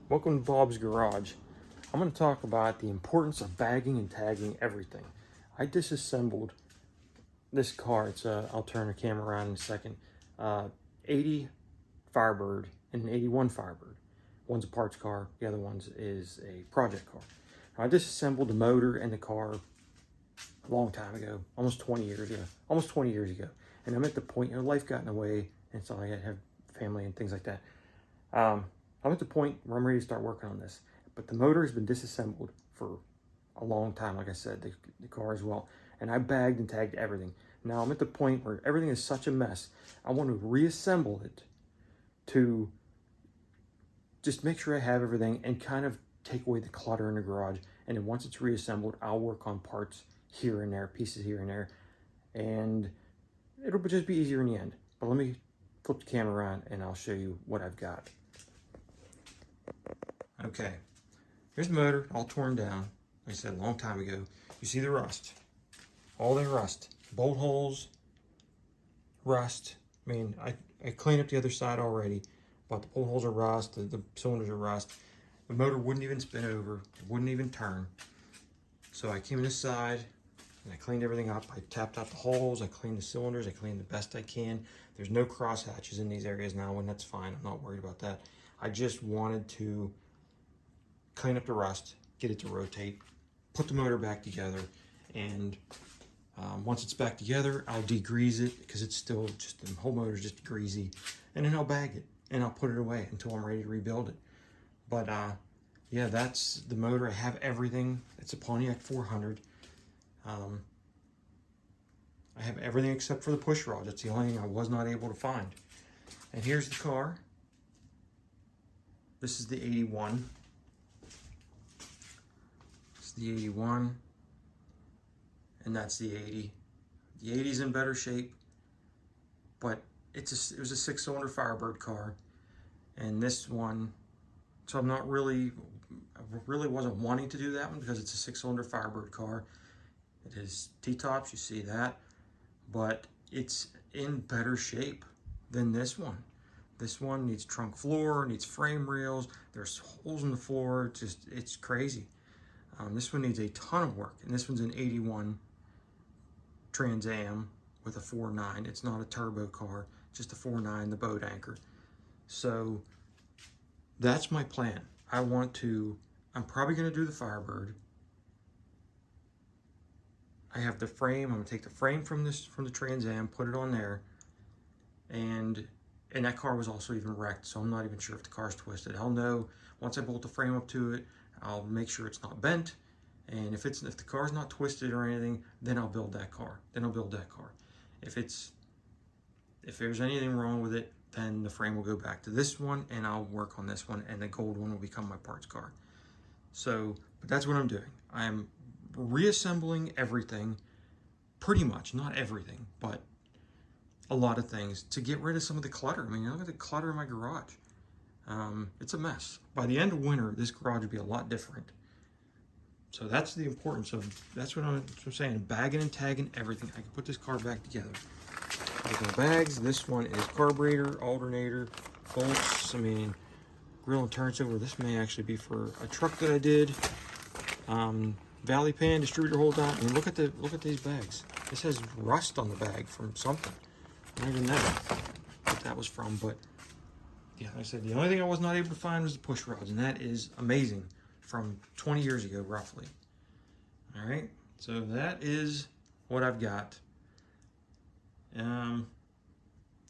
Welcome to Bob's Garage. I'm going to talk about the importance of bagging and tagging everything. I disassembled this car. I'll turn the camera around in a second. 80 Firebird and an 81 Firebird. One's a parts car, the other one is a project car. Now, I disassembled the motor and the car a long time ago, almost 20 years ago. And I'm at the point, life got in the way, and so I had to have family and things like that. I'm at the point where I'm ready to start working on this, but the motor has been disassembled for a long time. Like I said, the car as well. And I bagged and tagged everything. Now I'm at the point where everything is such a mess. I want to reassemble it to just make sure I have everything and kind of take away the clutter in the garage. And then once it's reassembled, I'll work on parts here and there, pieces here and there, and it'll just be easier in the end. But let me flip the camera around and I'll show you what I've got. Okay, here's the motor, all torn down. Like I said, a long time ago. You see the rust, all the rust, bolt holes, rust. I mean, I cleaned up the other side already, but the bolt holes are rust, the cylinders are rust. The motor wouldn't even spin over, it wouldn't even turn. So I came in this side and I cleaned everything up. I tapped out the holes, I cleaned the cylinders, I cleaned the best I can. There's no cross hatches in these areas now, and that's fine. I'm not worried about that. I just wanted to clean up the rust, get it to rotate, put the motor back together, and once it's back together, I'll degrease it because it's still just, the whole motor's just greasy, and then I'll bag it and I'll put it away until I'm ready to rebuild it. But yeah, that's the motor. I have everything. It's a Pontiac 400. I have everything except for the push rod. That's the only thing I was not able to find. And here's the car. This is the 81. It's the 81, and that's the 80. The 80's in better shape, but it was a 6-cylinder Firebird car, and this one, so I really wasn't wanting to do that one because it's a 6-cylinder Firebird car. It is T-tops, you see that, but it's in better shape than this one. This one needs trunk floor, needs frame rails, there's holes in the floor, it's crazy. This one needs a ton of work, and this one's an 81 Trans Am with a 4.9. It's not a turbo car, just a 4.9, the boat anchor. So that's my plan. I'm probably gonna do the Firebird. I have the frame, I'm gonna take the frame from the Trans Am, put it on there, and that car was also even wrecked, so I'm not even sure if the car's twisted. I'll know once I bolt the frame up to it. I'll make sure it's not bent, and if the car's not twisted or anything, then I'll build that car. If there's anything wrong with it, then the frame will go back to this one, and I'll work on this one, and the gold one will become my parts car. So, but that's what I'm doing. I'm reassembling everything, pretty much, not everything, but a lot of things to get rid of some of the clutter. I mean, look at the clutter in my garage. It's a mess. By the end of winter, this garage would be a lot different. So that's the importance of, that's what I'm saying, bagging and tagging everything. I can put this car back together. There's my bags. This one is carburetor, alternator, bolts. I mean, grill and turnover. This may actually be for a truck that I did. Valley pan, distributor hold down. I mean, look at these bags. This has rust on the bag from something. I don't even know what that was from, but yeah, like I said, the only thing I was not able to find was the push rods, and that is amazing, from 20 years ago, roughly. All right, so that is what I've got. I'll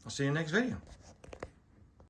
see you in the next video.